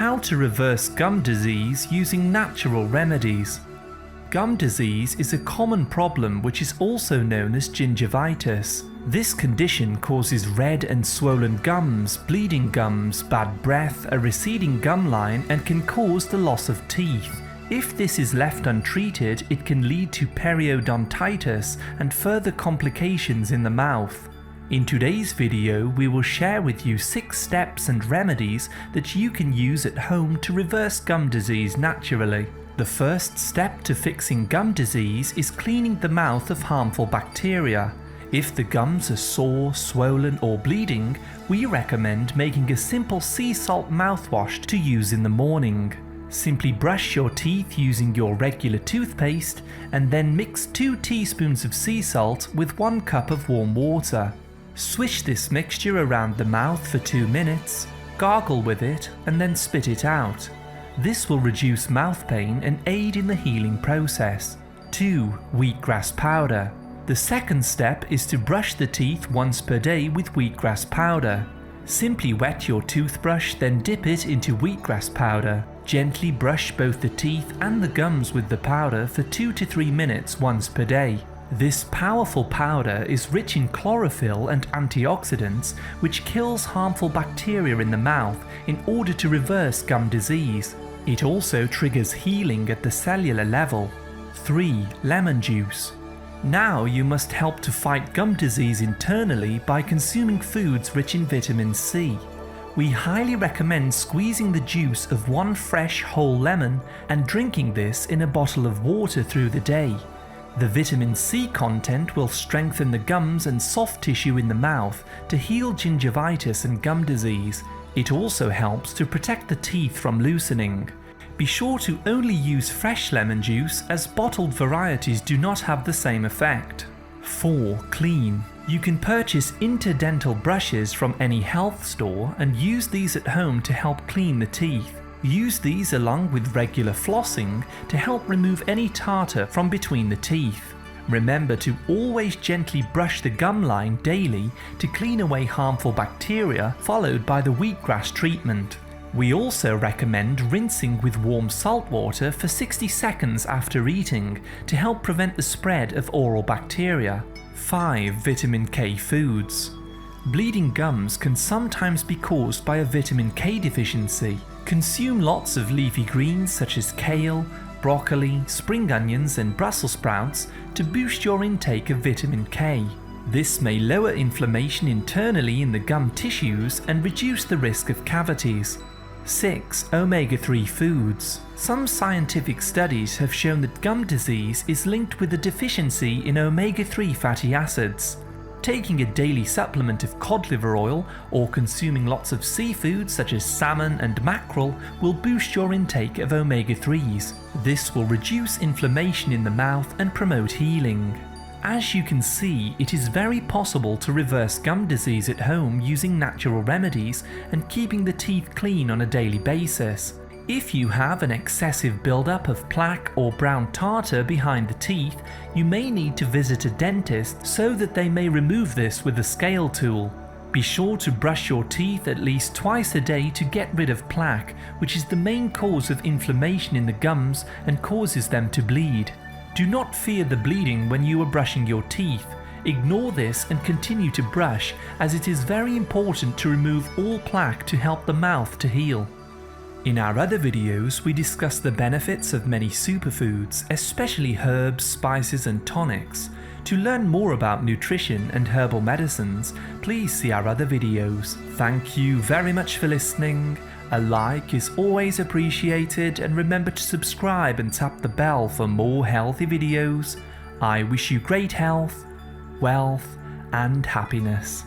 How to reverse gum disease using natural remedies. Gum disease is a common problem which is also known as gingivitis. This condition causes red and swollen gums, bleeding gums, bad breath, a receding gum line, and can cause the loss of teeth. If this is left untreated, it can lead to periodontitis and further complications in the mouth. In today's video, we will share with you 6 steps and remedies that you can use at home to reverse gum disease naturally. The first step to fixing gum disease is cleaning the mouth of harmful bacteria. If the gums are sore, swollen or bleeding, we recommend making a simple sea salt mouthwash to use in the morning. Simply brush your teeth using your regular toothpaste and then mix 2 teaspoons of sea salt with 1 cup of warm water. Swish this mixture around the mouth for 2 minutes, gargle with it and then spit it out. This will reduce mouth pain and aid in the healing process. 2. Wheatgrass powder. The second step is to brush the teeth once per day with wheatgrass powder. Simply wet your toothbrush, then dip it into wheatgrass powder. Gently brush both the teeth and the gums with the powder for 2 to 3 minutes once per day. This powerful powder is rich in chlorophyll and antioxidants, which kills harmful bacteria in the mouth in order to reverse gum disease. It also triggers healing at the cellular level. 3. Lemon juice. Now you must help to fight gum disease internally by consuming foods rich in vitamin C. We highly recommend squeezing the juice of 1 fresh whole lemon and drinking this in a bottle of water through the day. The vitamin C content will strengthen the gums and soft tissue in the mouth to heal gingivitis and gum disease. It also helps to protect the teeth from loosening. Be sure to only use fresh lemon juice, as bottled varieties do not have the same effect. 4. Clean. You can purchase interdental brushes from any health store and use these at home to help clean the teeth. Use these along with regular flossing to help remove any tartar from between the teeth. Remember to always gently brush the gum line daily to clean away harmful bacteria, followed by the wheatgrass treatment. We also recommend rinsing with warm salt water for 60 seconds after eating to help prevent the spread of oral bacteria. 5. Vitamin K foods. Bleeding gums can sometimes be caused by a vitamin K deficiency. Consume lots of leafy greens such as kale, broccoli, spring onions and Brussels sprouts to boost your intake of vitamin K. This may lower inflammation internally in the gum tissues and reduce the risk of cavities. 6. Omega-3 foods. Some scientific studies have shown that gum disease is linked with a deficiency in omega-3 fatty acids. Taking a daily supplement of cod liver oil or consuming lots of seafood such as salmon and mackerel will boost your intake of omega-3s. This will reduce inflammation in the mouth and promote healing. As you can see, it is very possible to reverse gum disease at home using natural remedies and keeping the teeth clean on a daily basis. If you have an excessive buildup of plaque or brown tartar behind the teeth, you may need to visit a dentist so that they may remove this with a scale tool. Be sure to brush your teeth at least twice a day to get rid of plaque, which is the main cause of inflammation in the gums and causes them to bleed. Do not fear the bleeding when you are brushing your teeth. Ignore this and continue to brush, as it is very important to remove all plaque to help the mouth to heal. In our other videos, we discuss the benefits of many superfoods, especially herbs, spices and tonics. To learn more about nutrition and herbal medicines, please see our other videos. Thank you very much for listening. A like is always appreciated, and remember to subscribe and tap the bell for more healthy videos. I wish you great health, wealth and happiness.